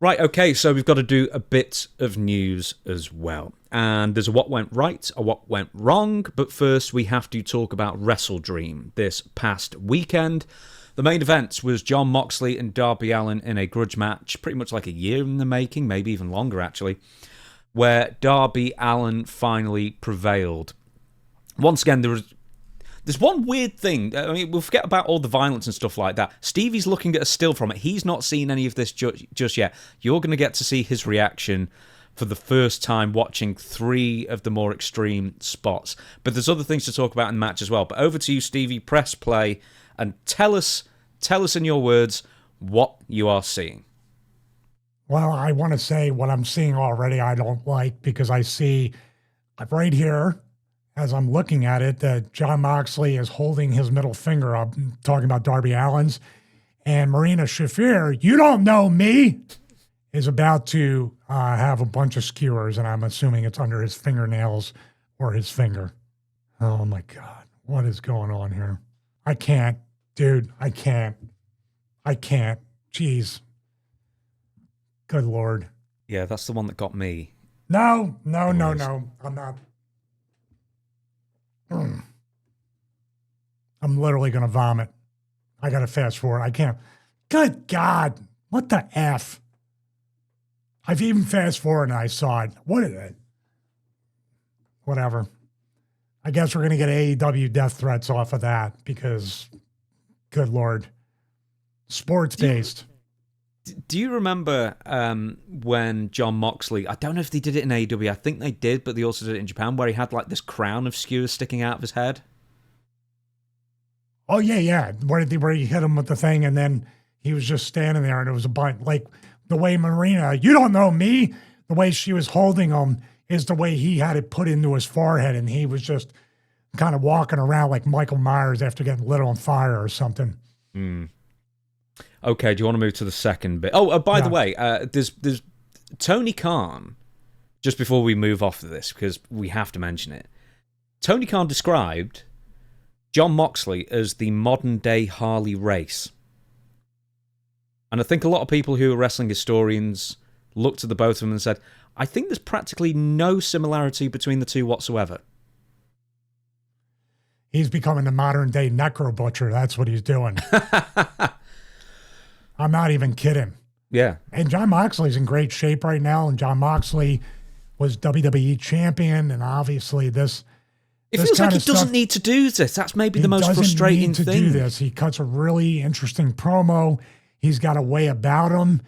Right, okay, so we've got to do a bit of news as well. And there's a what went right, a what went wrong, but first we have to talk about Wrestle Dream this past weekend. The main event was Jon Moxley and Darby Allin in a grudge match, pretty much like a year in the making, maybe even longer actually, where Darby Allin finally prevailed. Once again, there's one weird thing. I mean, we'll forget about all the violence and stuff like that. Stevie's looking at a still from it. He's not seen any of this just yet. You're going to get to see his reaction for the first time watching 3 of the more extreme spots. But there's other things to talk about in the match as well. But over to you, Stevie. Press play and tell us in your words what you are seeing. Well, I want to say what I'm seeing already I don't like, because I see right here, as I'm looking at it, that Jon Moxley is holding his middle finger up, talking about Darby Allin's, and Marina Shafir, you don't know me, is about to have a bunch of skewers, and I'm assuming it's under his fingernails or his finger. Oh my God, what is going on here? I can't, dude, I can't. Jeez. Good Lord. Yeah, that's the one that got me. No, I'm not. I'm literally going to vomit. I got to fast forward. I can't. Good God. What the F? I've even fast forwarded and I saw it. What is it? Whatever. I guess we're going to get AEW death threats off of that because, good Lord, sports based. Do you remember when Jon Moxley, I don't know if they did it in AEW, I think they did, but they also did it in Japan, where he had like this crown of skewers sticking out of his head? Oh, yeah. Where he hit him with the thing, and then he was just standing there, and it was a bunch, like the way Marina, you don't know me, the way she was holding him is the way he had it put into his forehead, and he was just kind of walking around like Michael Myers after getting lit on fire or something. Okay, do you want to move to the second bit? Oh, by the way, there's Tony Khan, just before we move off of this, because we have to mention it. Tony Khan described Jon Moxley as the modern-day Harley Race. And I think a lot of people who are wrestling historians looked at the both of them and said, I think there's practically no similarity between the two whatsoever. He's becoming the modern-day Necro Butcher. That's what he's doing. I'm not even kidding. Yeah. And Jon Moxley's in great shape right now, and Jon Moxley was WWE champion, and obviously this... It feels like he doesn't need to do this. That's maybe the most frustrating thing. He doesn't need to do this. He cuts a really interesting promo. He's got a way about him.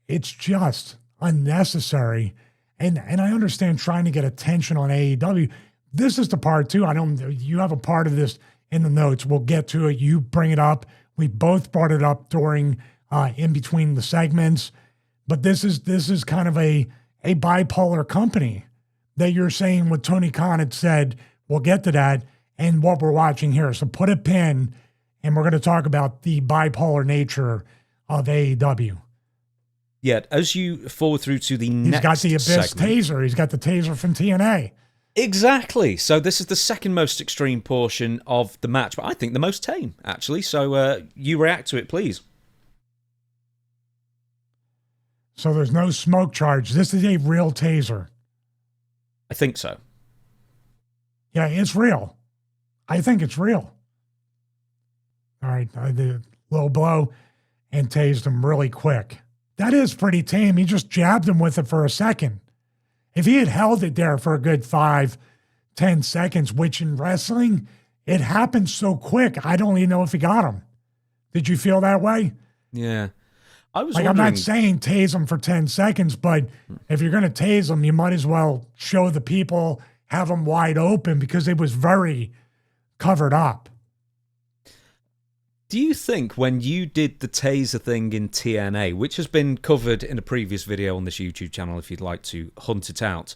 It's just unnecessary. And I understand trying to get attention on AEW. This is the part, too. You have a part of this in the notes. We'll get to it. You bring it up. We both brought it up during... in between the segments, but this is kind of a bipolar company that you're saying what Tony Khan had said. We'll get to that and what we're watching here. So put a pin, and we're going to talk about the bipolar nature of AEW. Yeah, as you forward through to the next He's got the Abyss segment. Taser. He's got the Taser from TNA. Exactly. So this is the second most extreme portion of the match, but I think the most tame, actually. So you react to it, please. So there's no smoke charge. This is a real taser. I think so. Yeah, it's real. I think it's real. All right, I did a low blow and tased him really quick. That is pretty tame. He just jabbed him with it for a second. If he had held it there for a good 5-10 seconds, which in wrestling, it happens so quick, I don't even know if he got him. Did you feel that way? Yeah. I was I'm not saying tase him for 10 seconds, but if you're going to tase him, you might as well show the people, have them wide open, because it was very covered up. Do you think when you did the taser thing in TNA, which has been covered in a previous video on this YouTube channel if you'd like to hunt it out,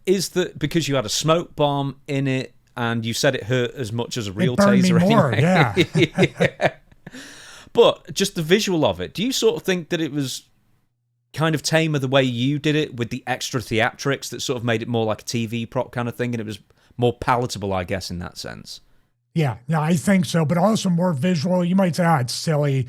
is that because you had a smoke bomb in it and you said it hurt as much as a real taser? Me more, anyway? Yeah. But just the visual of it, do you sort of think that it was kind of tamer the way you did it with the extra theatrics that sort of made it more like a TV prop kind of thing, and it was more palatable, I guess, in that sense? Yeah, I think so, but also more visual. You might say, it's silly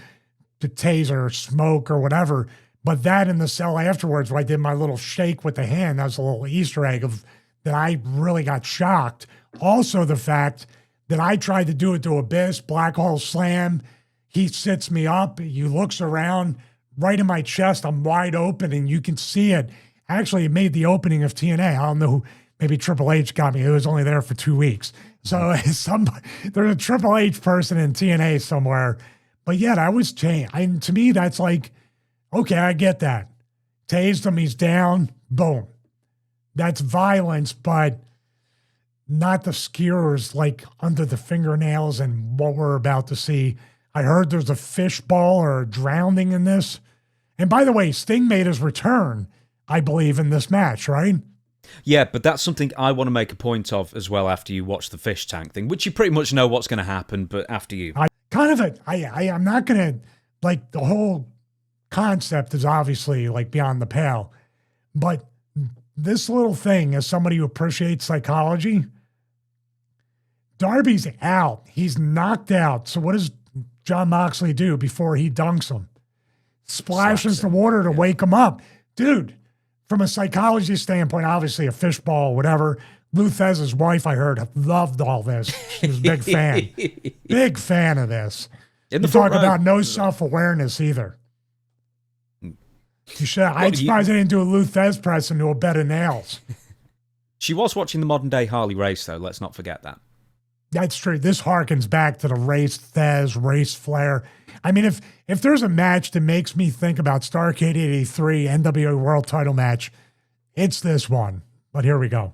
to taser or smoke or whatever, But that in the cell afterwards, where I did my little shake with the hand, that was a little Easter egg of that I really got shocked. Also, the fact that I tried to do it to Abyss, black hole slam. He sits me up. He looks around right in my chest. I'm wide open, and you can see it. Actually, it made the opening of TNA. I don't know. Maybe Triple H got me. It was only there for 2 weeks. So there's a Triple H person in TNA somewhere. But yeah, that was changed. To me, that's like, okay, I get that. Tased him, he's down, boom. That's violence, but not the skewers like under the fingernails and what we're about to see. I heard there's a fishball or a drowning in this. And by the way, Sting made his return, I believe, in this match, right? Yeah, but that's something I want to make a point of as well after you watch the fish tank thing, which you pretty much know what's going to happen, but after you. I'm not going to, like, the whole concept is obviously, like, beyond the pale. But this little thing, as somebody who appreciates psychology, Darby's out. He's knocked out. So what does Jon Moxley do before he dunks him? Splashes the water to wake him up. Dude, from a psychology standpoint, obviously a fishball, whatever. Lou Thesz's wife, I heard, loved all this. She was a big fan. Big fan of this. You talk about no self-awareness either. I'm surprised they didn't do a Lou Thez press into a bed of nails. She was watching the modern-day Harley race, though. Let's not forget that. That's true. This harkens back to the race Thez, race Flair. I mean, if there's a match that makes me think about Starrcade 83 NWA World Title match, it's this one. But here we go.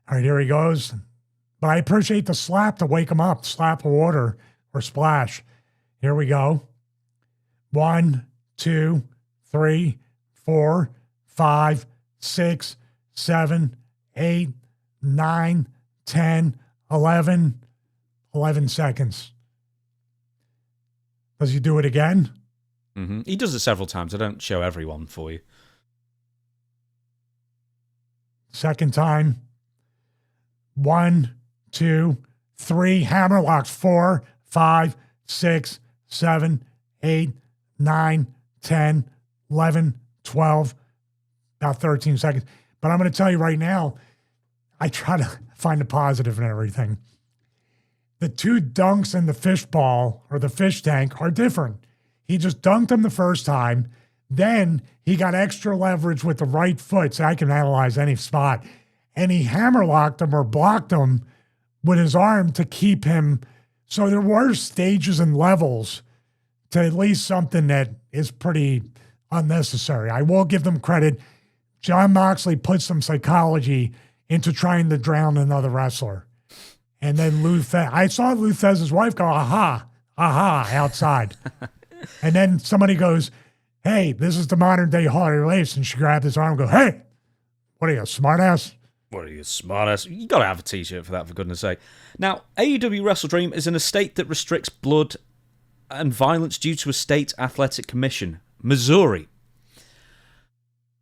All right, here he goes. But I appreciate the slap to wake him up. Slap of water or splash. Here we go. 1, 2, 3, 4, 5, 6, 7, 8, 9, 10, 11 seconds. Does he do it again? Mm-hmm. He does it several times. I don't show everyone for you. Second time. 1, 2, 3. Hammer locks. 4, 5, 6, 7, 8, 9, 10, 11, 12. About 13 seconds. But I'm going to tell you right now, I try to find a positive in everything. The two dunks in the fishball or the fish tank are different. He just dunked him the first time. Then he got extra leverage with the right foot, so I can analyze any spot. And he hammerlocked him or blocked him with his arm to keep him. So there were stages and levels to at least something that is pretty unnecessary. I will give them credit. Jon Moxley put some psychology into trying to drown another wrestler. And then I saw Lou Thesz's wife go, aha, outside. And then somebody goes, hey, this is the modern day Harley Race. And she grabbed his arm and goes, hey, what are you, a smartass? What are you, smartass? You got to have a t-shirt for that, for goodness sake. Now, AEW WrestleDream is in a state that restricts blood and violence due to a state athletic commission, Missouri.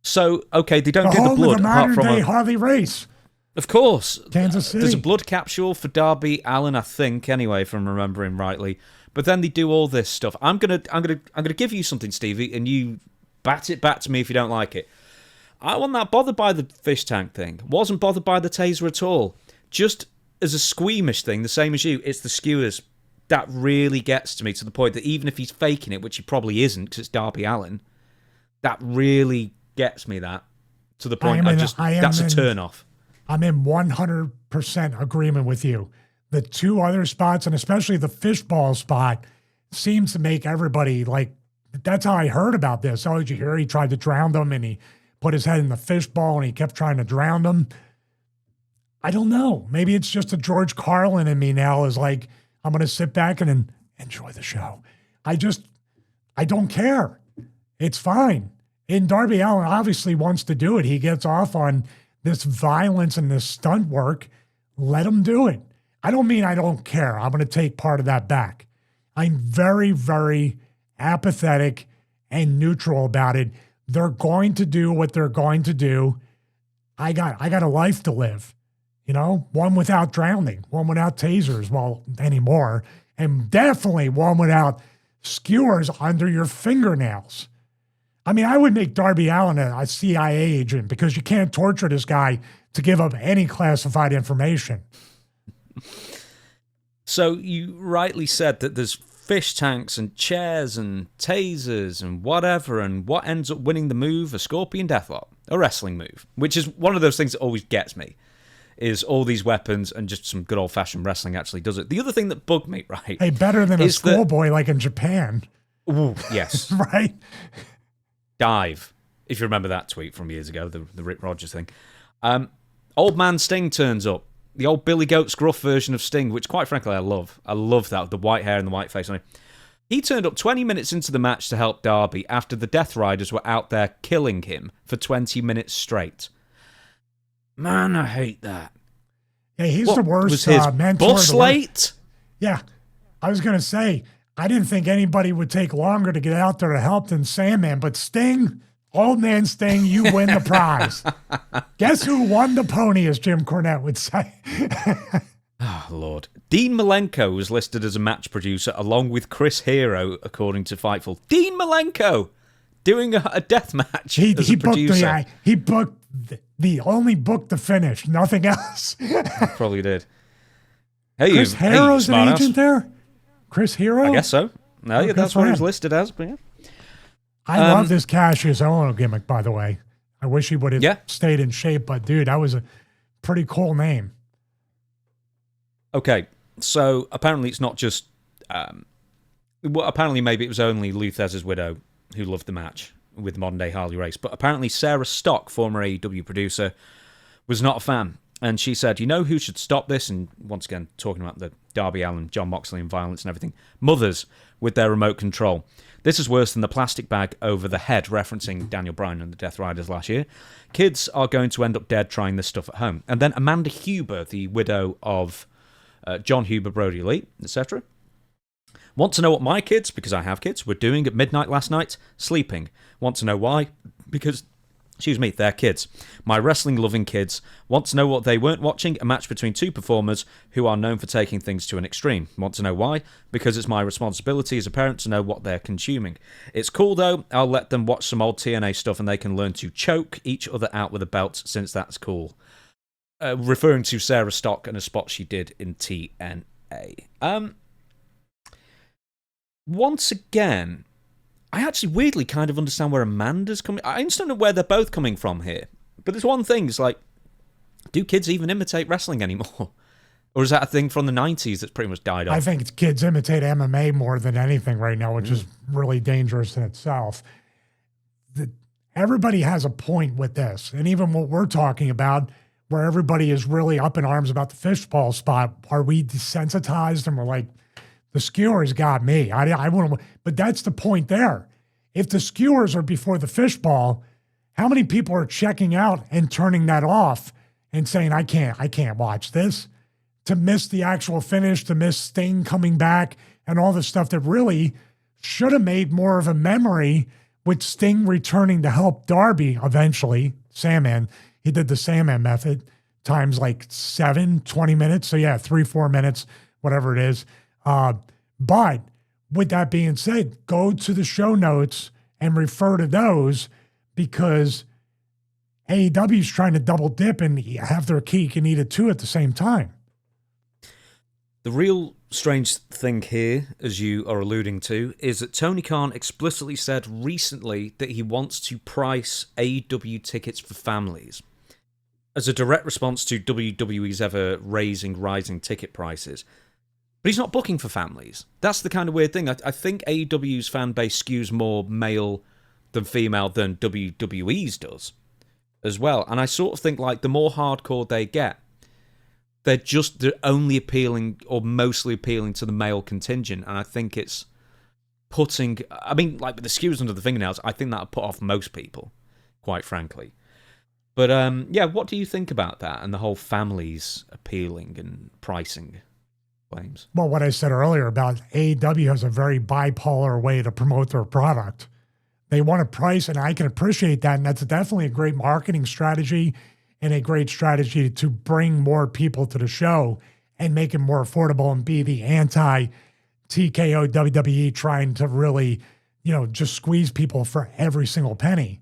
So, okay, they don't do the blood apart from a Harley Race. Of course. Kansas City. There's a blood capsule for Darby Allin, I think, anyway, if I'm remembering rightly. But then they do all this stuff. I'm gonna give you something, Stevie, and you bat it back to me if you don't like it. I wasn't that bothered by the fish tank thing. Wasn't bothered by the taser at all. Just as a squeamish thing, the same as you, it's the skewers. That really gets to me to the point that even if he's faking it, which he probably isn't because it's Darby Allin, that really gets me that to the point that's a turn off. I'm in 100% agreement with you. The two other spots, and especially the fishball spot, seems to make everybody like, that's how I heard about this. Oh, did you hear he tried to drown them and he put his head in the fishball and he kept trying to drown them? I don't know. Maybe it's just a George Carlin in me now is like, I'm going to sit back and enjoy the show. I don't care. It's fine. And Darby Allin obviously wants to do it. He gets off on this violence and this stunt work. Let him do it. I don't mean I don't care. I'm going to take part of that back. I'm very, very apathetic and neutral about it. They're going to do what they're going to do. I got a life to live, you know, one without drowning, one without tasers, well, anymore, and definitely one without skewers under your fingernails. I mean, I would make Darby Allin a CIA agent because you can't torture this guy to give up any classified information. So you rightly said that there's fish tanks and chairs and tasers and whatever, and what ends up winning the move? A scorpion deathlock, a wrestling move, which is one of those things that always gets me, is all these weapons and just some good old-fashioned wrestling actually does it. The other thing that bugged me, right? Hey, better than a schoolboy like in Japan. Ooh, yes. Right? Dive, if you remember that tweet from years ago, the Rick Rogers thing. Old man Sting turns up. The old Billy Goat Scruff version of Sting, which quite frankly I love. I love that, the white hair and the white face on him. He turned up 20 minutes into the match to help Darby after the Death Riders were out there killing him for 20 minutes straight. Man, I hate that. Yeah, he's the worst was his mentor. Bus late? Yeah, I was going to say, I didn't think anybody would take longer to get out there to help than Sandman, but Sting, old man Sting, you win the prize. Guess who won the pony, as Jim Cornette would say. Oh, Lord. Dean Malenko was listed as a match producer along with Chris Hero, according to Fightful. Dean Malenko doing a death match as a producer. He booked the only book to finish, nothing else. Probably did. Hey, Chris Hero's an agent there? Chris Hero? I guess so. No, yeah, that's what he was listed as. But yeah. I love this Cassius Ohno gimmick, by the way. I wish he would have stayed in shape, but dude, that was a pretty cool name. Okay, so apparently it's not just... apparently maybe it was only Lou Thesz's widow who loved the match with modern-day Harley Race, but apparently Sarah Stock, former AEW producer, was not a fan. And she said, you know who should stop this? And once again, talking about the Darby Allin, Jon Moxley and violence and everything. Mothers with their remote control. This is worse than the plastic bag over the head, referencing Daniel Bryan and the Death Riders last year. Kids are going to end up dead trying this stuff at home. And then Amanda Huber, the widow of John Huber, Brody Lee, etc. Want to know what my kids, because I have kids, were doing at midnight last night? Sleeping. Want to know why? Because... they're kids. My wrestling-loving kids want to know what they weren't watching, a match between two performers who are known for taking things to an extreme. Want to know why? Because it's my responsibility as a parent to know what they're consuming. It's cool, though. I'll let them watch some old TNA stuff and they can learn to choke each other out with a belt, since that's cool. Referring to Sarah Stock and a spot she did in TNA. Once again... I actually weirdly kind of understand where Amanda's coming. I understand where they're both coming from here. But there's one thing, it's like, do kids even imitate wrestling anymore? Or is that a thing from the 90s that's pretty much died off? I think kids imitate MMA more than anything right now, which is really dangerous in itself. Everybody has a point with this. And even what we're talking about, where everybody is really up in arms about the fishbowl spot, are we desensitized and we're like, the skewers got me. I want to, but that's the point there. If the skewers are before the fishball, how many people are checking out and turning that off and saying, I can't watch this, to miss the actual finish, to miss Sting coming back and all the stuff that really should have made more of a memory with Sting returning to help Darby eventually. Sandman, he did the Sandman method times like 20 minutes. So yeah, 3-4 minutes, whatever it is. But with that being said, go to the show notes and refer to those, because AEW is trying to double dip and have their cake and eat it too at the same time. The real strange thing here, as you are alluding to, is that Tony Khan explicitly said recently that he wants to price AEW tickets for families as a direct response to WWE's rising ticket prices. But he's not booking for families. That's the kind of weird thing. I think AEW's fan base skews more male than female than WWE's does as well. And I sort of think like the more hardcore they get, they're only appealing or mostly appealing to the male contingent. And I think it's putting... I mean, like with the skews under the fingernails, I think that'll put off most people, quite frankly. But yeah, what do you think about that and the whole families appealing and pricing claims? Well, what I said earlier about AEW has a very bipolar way to promote their product. They want to price, and I can appreciate that, and that's definitely a great marketing strategy and a great strategy to bring more people to the show and make it more affordable and be the anti-TKO WWE trying to really just squeeze people for every single penny.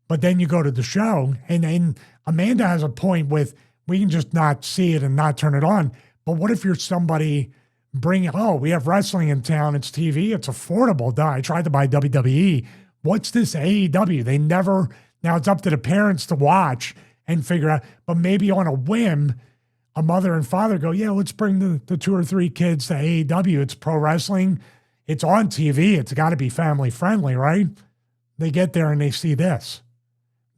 But then you go to the show, and Amanda has a point with, we can just not see it and not turn it on. But what if you're somebody we have wrestling in town, it's TV, it's affordable. Duh, I tried to buy WWE. What's this AEW? They never, now it's up to the parents to watch and figure out, but maybe on a whim, a mother and father go, yeah, let's bring the 2 or 3 kids to AEW. It's pro wrestling. It's on TV. It's got to be family friendly, right? They get there and they see this.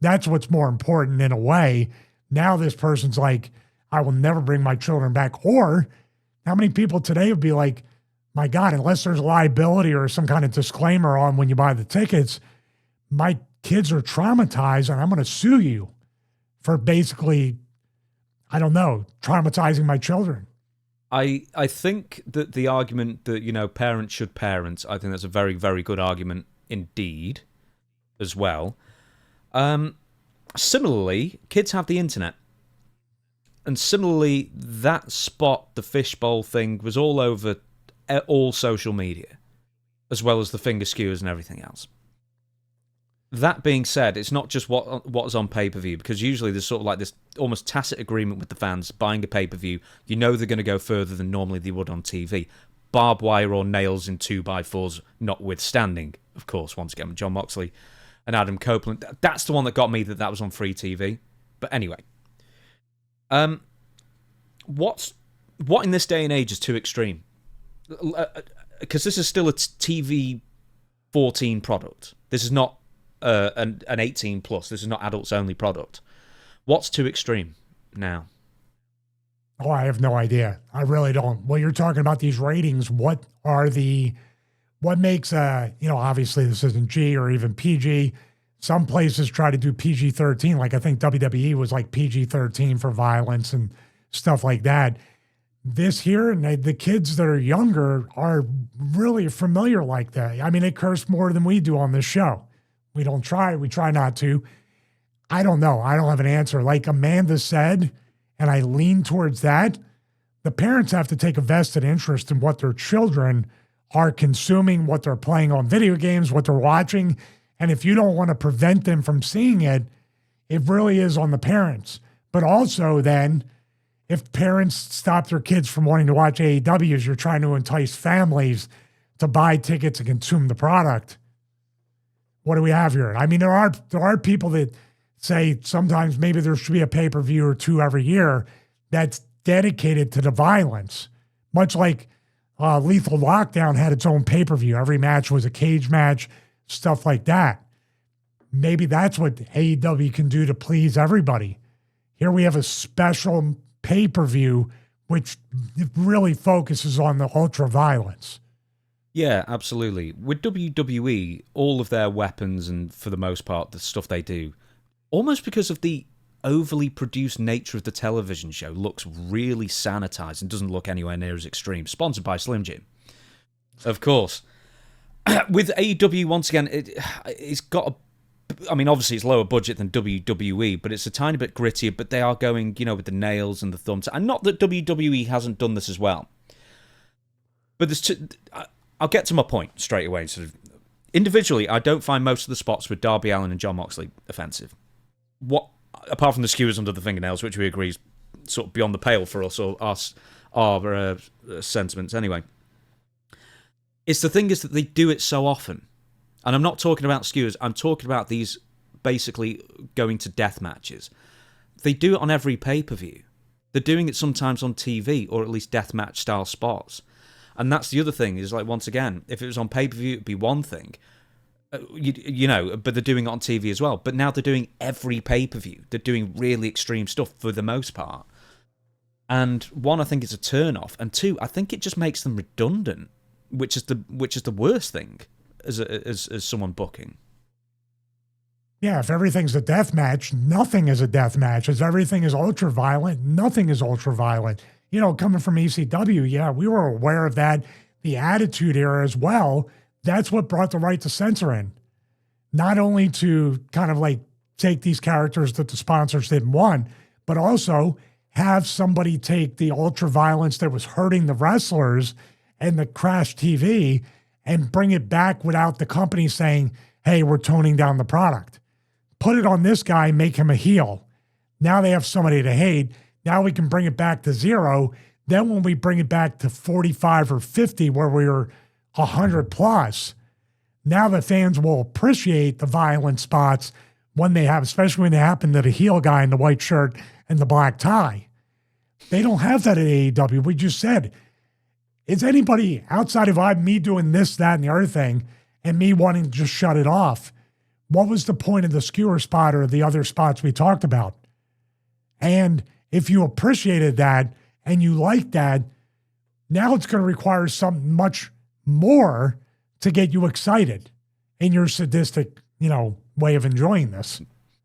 That's what's more important in a way. Now this person's like, I will never bring my children back. Or how many people today would be like, my God, unless there's liability or some kind of disclaimer on when you buy the tickets, my kids are traumatized and I'm going to sue you for basically, I don't know, traumatizing my children. I think that the argument that, parents should parent, I think that's a very, very good argument indeed as well. Similarly, kids have the internet. And similarly, that spot, the fishbowl thing, was all over all social media, as well as the finger skewers and everything else. That being said, it's not just what's on pay-per-view, because usually there's sort of like this almost tacit agreement with the fans buying a pay-per-view. You know they're going to go further than normally they would on TV. Barbed wire or nails in 2x4s notwithstanding, of course, once again, with Jon Moxley and Adam Copeland. That's the one that got me that was on free TV. But anyway. What in this day and age is too extreme? Because this is still a TV 14 product. This is not an 18 plus. This is not adults only product. What's too extreme now? Oh, I have no idea. I really don't. Well, you're talking about these ratings. What makes obviously this isn't G or even PG. Some places try to do PG-13. Like I think WWE was like PG-13 for violence and stuff like that. This here, and the kids that are younger are really familiar like that. I mean, they curse more than we do on this show. We don't try. We try not to. I don't know. I don't have an answer. Like Amanda said, and I lean towards that, the parents have to take a vested interest in what their children are consuming, what they're playing on video games, what they're watching. And if you don't want to prevent them from seeing it, it really is on the parents. But also then, if parents stop their kids from wanting to watch AEWs, you're trying to entice families to buy tickets and consume the product. What do we have here? I mean, there are people that say sometimes maybe there should be a pay-per-view or 2 every year that's dedicated to the violence. Much like Lethal Lockdown had its own pay-per-view. Every match was a cage match, stuff like that. Maybe that's what AEW can do to please everybody. Here we have a special pay-per-view which really focuses on the ultra-violence. Yeah, absolutely. With WWE, all of their weapons and, for the most part, the stuff they do, almost because of the overly produced nature of the television show, looks really sanitized and doesn't look anywhere near as extreme. Sponsored by Slim Jim, of course. With AEW, once again, it's got obviously it's lower budget than WWE, but it's a tiny bit grittier, but they are going, with the nails and the thumbs. And not that WWE hasn't done this as well. But I'll get to my point straight away. Sort of individually, I don't find most of the spots with Darby Allin and Jon Moxley offensive. Apart from the skewers under the fingernails, which we agree is sort of beyond the pale for us, or our sentiments anyway. It's the thing is that they do it so often. And I'm not talking about skewers, I'm talking about these basically going to death matches. They do it on every pay-per-view. They're doing it sometimes on TV, or at least deathmatch style spots. And that's the other thing, is like, once again, if it was on pay-per-view, it'd be one thing. But they're doing it on TV as well. But now they're doing every pay-per-view. They're doing really extreme stuff for the most part. And one, I think it's a turn-off. And two, I think it just makes them redundant, which is the worst thing as someone booking. Yeah, if everything's a death match, nothing is a death match. If everything is ultra-violent, nothing is ultra-violent. Coming from ECW, yeah, we were aware of that. The Attitude Era as well. That's what brought the right to censor in. Not only to kind of like take these characters that the sponsors didn't want, but also have somebody take the ultra violence that was hurting the wrestlers and the crash TV and bring it back without the company saying, hey, we're toning down the product. Put it on this guy, make him a heel. Now they have somebody to hate. Now we can bring it back to 0. Then when we bring it back to 45 or 50, where we were 100 plus, now the fans will appreciate the violent spots when they have, especially when they happen to the heel guy in the white shirt and the black tie. They don't have that at AEW. We just said, is anybody outside of me doing this, that, and the other thing, and me wanting to just shut it off? What was the point of the skewer spot or the other spots we talked about? And if you appreciated that and you liked that, now it's going to require something much more to get you excited in your sadistic, way of enjoying this.